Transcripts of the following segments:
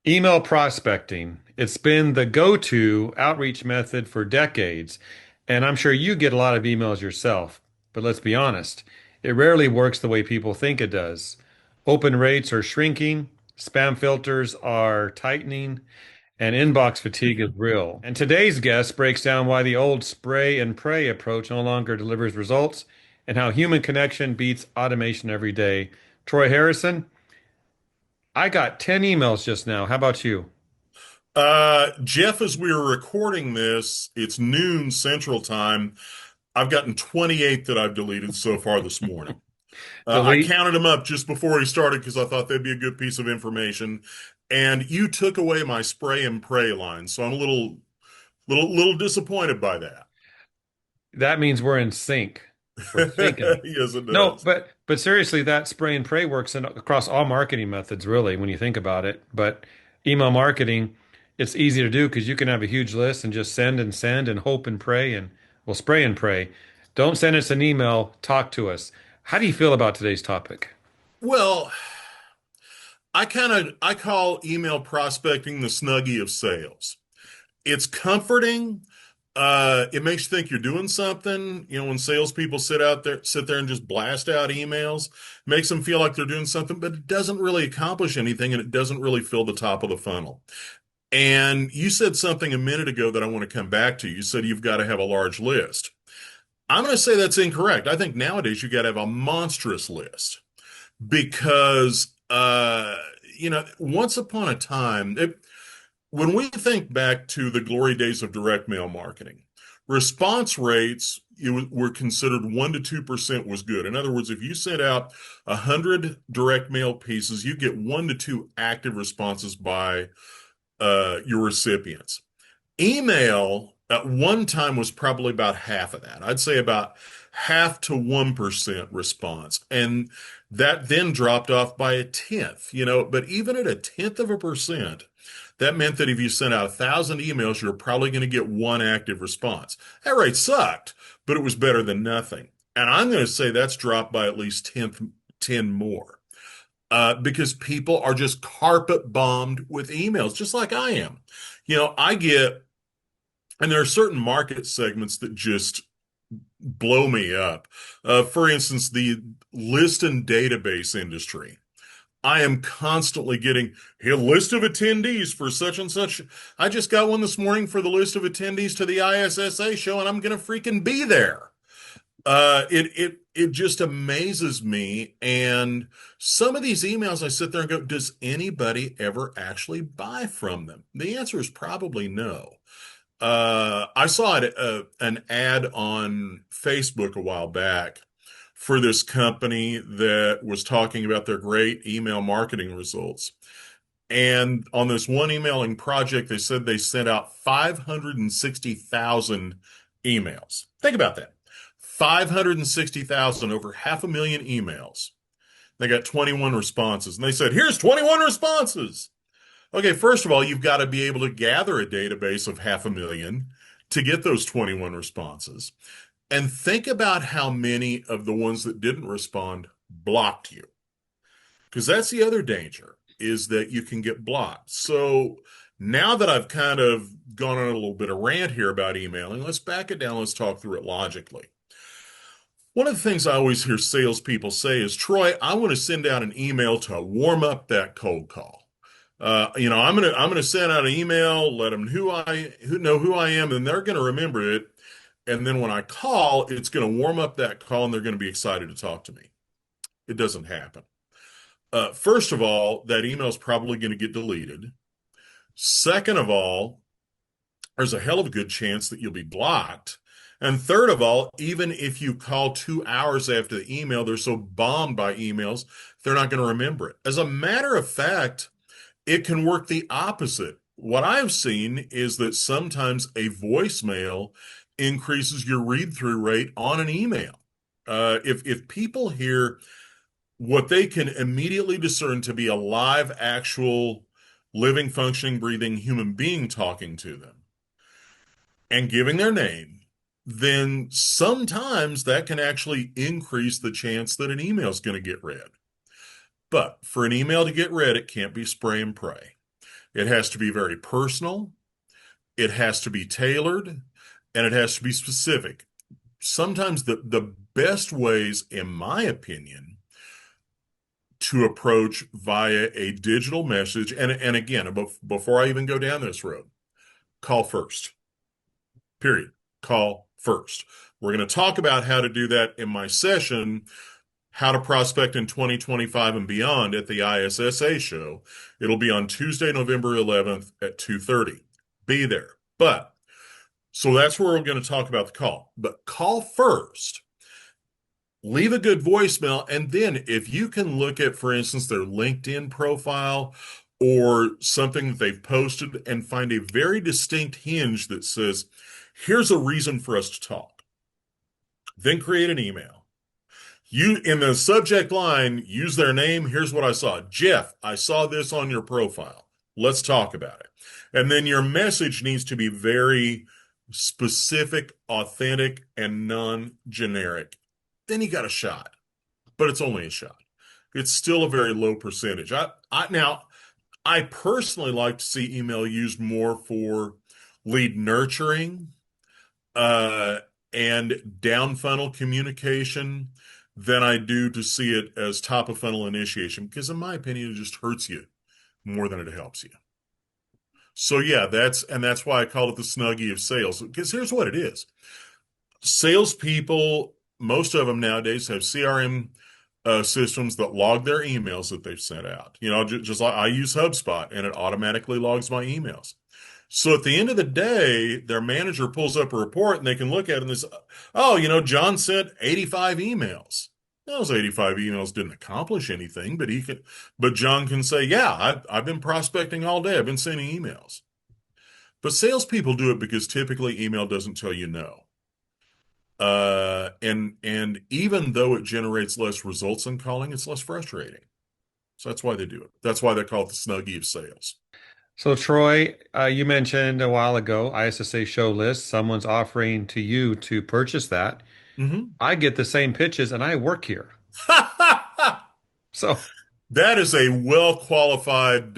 Email prospecting. It's been the go-to outreach method for decades, and I'm sure you get a lot of emails yourself. But let's be honest, it rarely works the way people think it does. Open rates are shrinking, spam filters are tightening, and inbox fatigue is real. And today's guest breaks down why the old spray and pray approach no longer delivers results and how human connection beats automation every day. Troy Harrison, I got 10 emails just now. How about you? Jeff, as we were recording this, it's noon Central Time. I've gotten 28 that I've deleted so far this morning. I Delete. counted them up just before we started because I thought they'd be a good piece of information. And you took away my spray and pray line, so I'm a little disappointed by that. That means we're in sync. We're thinking. Yes, it No, does. but seriously, that spray and pray works across all marketing methods, really, when you think about it. But email marketing, it's easy to do because you can have a huge list and just send and hope and pray and well, spray and pray. Don't send us an email, talk to us. How do you feel about today's topic? Well, I call email prospecting the snuggie of sales. It's comforting. It makes you think you're doing something. You know, when salespeople sit there and just blast out emails, makes them feel like they're doing something, but it doesn't really accomplish anything and it doesn't really fill the top of the funnel. And you said something a minute ago that I want to come back to. You said you've got to have a large list. I'm going to say that's incorrect. I think nowadays you got to have a monstrous list because, once upon a time, when we think back to the glory days of direct mail marketing, response rates were considered 1 to 2% was good. In other words, if you sent out 100 direct mail pieces, you get 1 to 2 active responses by your recipients. Email at one time was probably about half of that. I'd say about half to 1% response. And that then dropped off by a tenth, but even at a tenth of a percent, that meant that if you sent out 1,000 emails, you're probably going to get one active response. That rate sucked, but it was better than nothing. And I'm going to say that's dropped by at least 10 more. Because people are just carpet bombed with emails, just like I am. And there are certain market segments that just blow me up. For instance, the list and database industry. I am constantly getting a list of attendees for such and such. I just got one this morning for the list of attendees to the ISSA show, and I'm going to freaking be there. It just amazes me. And some of these emails, I sit there and go, does anybody ever actually buy from them? The answer is probably no. I saw an ad on Facebook a while back for this company that was talking about their great email marketing results. And on this one emailing project, they said they sent out 560,000 emails. Think about that. 560,000, over 500,000 emails. They got 21 responses. And they said, here's 21 responses. Okay, first of all, you've got to be able to gather a database of 500,000 to get those 21 responses. And think about how many of the ones that didn't respond blocked you. Because that's the other danger, is that you can get blocked. So now that I've kind of gone on a little bit of rant here about emailing, let's back it down. Let's talk through it logically. One of the things I always hear salespeople say is, Troy, I want to send out an email to warm up that cold call. I'm gonna send out an email, let them know who I am, and they're gonna remember it. And then when I call, it's gonna warm up that call, and they're gonna be excited to talk to me. It doesn't happen. First of all, that email is probably going to get deleted. Second of all, there's a hell of a good chance that you'll be blocked. And third of all, even if you call 2 hours after the email, they're so bombed by emails, they're not going to remember it. As a matter of fact, it can work the opposite. What I've seen is that sometimes a voicemail increases your read-through rate on an email. If people hear what they can immediately discern to be a live, actual, living, functioning, breathing human being talking to them and giving their name, then sometimes that can actually increase the chance that an email is going to get read. But for an email to get read, it can't be spray and pray. It has to be very personal, it has to be tailored, and it has to be specific. Sometimes the best ways, in my opinion, to approach via a digital message, and again, before I even go down this road, call first. Period. Call first. We're going to talk about how to do that in my session, How to Prospect in 2025 and Beyond at the ISSA show. It'll be on Tuesday, November 11th at 2:30. Be there. But so that's where we're going to talk about the call. But call first. Leave a good voicemail. And then if you can look at, for instance, their LinkedIn profile or something that they've posted and find a very distinct hinge that says, here's a reason for us to talk. Then create an email. You, in the subject line, use their name. Here's what I saw. Jeff, I saw this on your profile. Let's talk about it. And then your message needs to be very specific, authentic, and non-generic. Then you got a shot, but it's only a shot. It's still a very low percentage. Now, I personally like to see email used more for lead nurturing, uh, and down funnel communication than I do to see it as top of funnel initiation, because in my opinion, it just hurts you more than it helps you. So yeah, that's why I call it the snuggie of sales, because here's what it is. Salespeople, most of them nowadays have CRM systems that log their emails that they've sent out. Just like I use HubSpot and it automatically logs my emails. So at the end of the day, their manager pulls up a report and they can look at it and they say, oh, John sent 85 emails. Those 85 emails didn't accomplish anything, but John can say, yeah, I've been prospecting all day. I've been sending emails. But salespeople do it because typically email doesn't tell you no. And even though it generates less results than calling, it's less frustrating. So that's why they do it. That's why they call it the snuggie of sales. So, Troy, you mentioned a while ago ISSA show list. Someone's offering to you to purchase that. Hmm. I get the same pitches and I work here. So, That is a well qualified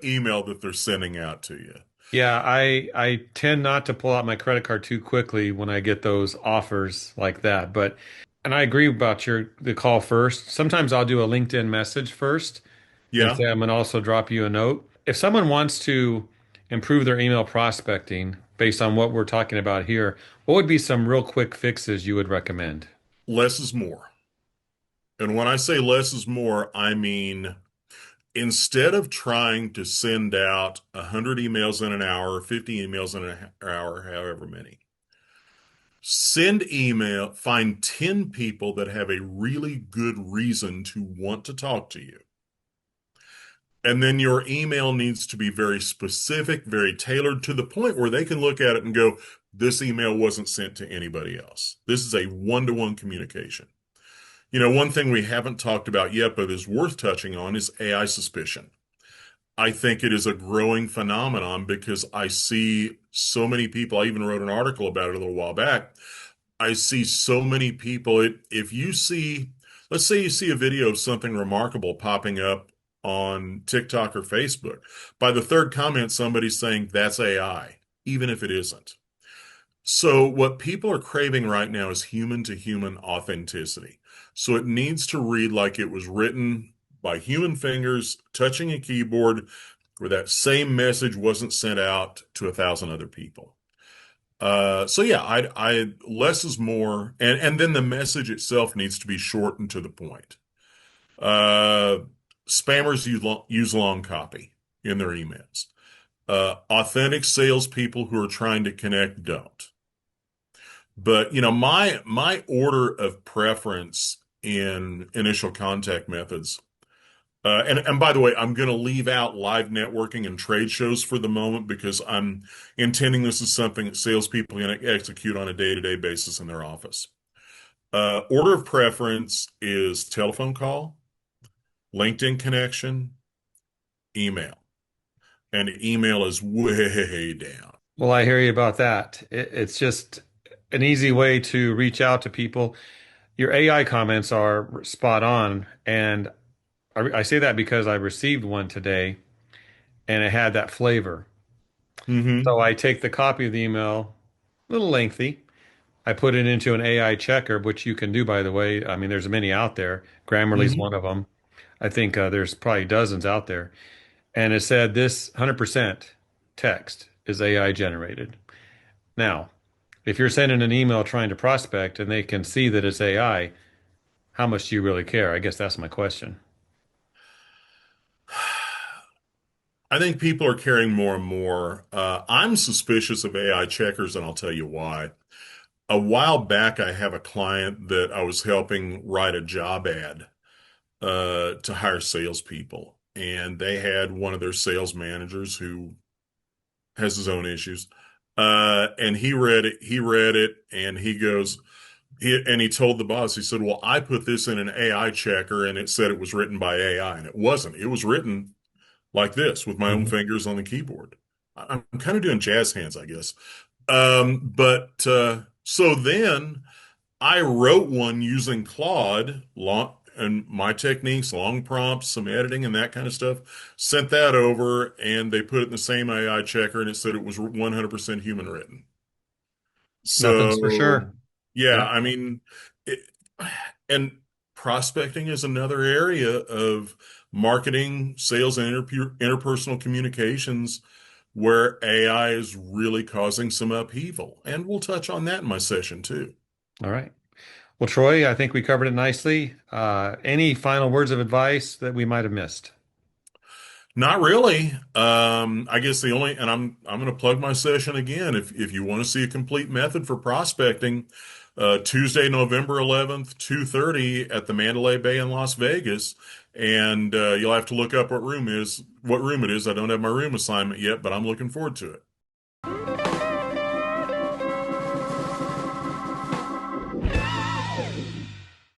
email that they're sending out to you. yeah, I tend not to pull out my credit card too quickly when I get those offers like that. But and I agree about the call first. Sometimes I'll do a LinkedIn message first and Yeah. say I'm gonna also drop you a note. If someone wants to improve their email prospecting based on what we're talking about here, what would be some real quick fixes you would recommend? Less is more. And when I say less is more, I mean instead of trying to send out 100 emails in an hour, or 50 emails in an hour, however many, find 10 people that have a really good reason to want to talk to you. And then your email needs to be very specific, very tailored to the point where they can look at it and go, this email wasn't sent to anybody else. This is a one-to-one communication. One thing we haven't talked about yet, but is worth touching on is AI suspicion. I think it is a growing phenomenon because I see so many people. I even wrote an article about it a little while back. I see so many people. If you see, let's say you see a video of something remarkable popping up on TikTok or Facebook, by the third comment, somebody's saying that's AI, even if it isn't. So what people are craving right now is human to human authenticity. So it needs to read like it was written by human fingers touching a keyboard where that same message wasn't sent out to 1,000 other people. So yeah, I less is more, and then the message itself needs to be short and to the point. Uh, Spammers use long copy in their emails. Authentic salespeople who are trying to connect don't. But my order of preference in initial contact methods, and by the way, I'm going to leave out live networking and trade shows for the moment because I'm intending this is something that salespeople can execute on a day-to-day basis in their office. Order of preference is telephone call, LinkedIn connection, email, and email is way down. Well, I hear you about that. It's just an easy way to reach out to people. Your AI comments are spot on, and I say that because I received one today, and it had that flavor. Hmm. So I take the copy of the email, a little lengthy. I put it into an AI checker, which you can do, by the way. I mean, there's many out there. Grammarly's Hmm. one of them. I think there's probably dozens out there. And it said this 100% text is AI generated. Now, if you're sending an email trying to prospect and they can see that it's AI, how much do you really care? I guess that's my question. I think people are caring more and more. I'm suspicious of AI checkers, and I'll tell you why. A while back, I have a client that I was helping write a job ad to hire salespeople, and they had one of their sales managers who has his own issues. And he read it. He read it, and he told the boss. He said, "Well, I put this in an AI checker, and it said it was written by AI, and it wasn't. It was written like this with my own Mhm. fingers on the keyboard. I'm kind of doing jazz hands, I guess. But so then I wrote one using Claude, long, and my techniques, long prompts, some editing and that kind of stuff. Sent that over, and they put it in the same AI checker, and it said it was 100% human written. Nothing's for So, sure. yeah, Yeah. I mean, it, and prospecting is another area of marketing, sales, and interpersonal communications where AI is really causing some upheaval. And we'll touch on that in my session too. All right. Well, Troy, I think we covered it nicely. Any final words of advice that we might have missed? Not really. I guess the only, and I'm going to plug my session again. If you want to see a complete method for prospecting, Tuesday, November 11th, 2:30 at the Mandalay Bay in Las Vegas, and you'll have to look up what room it is. I don't have my room assignment yet, but I'm looking forward to it.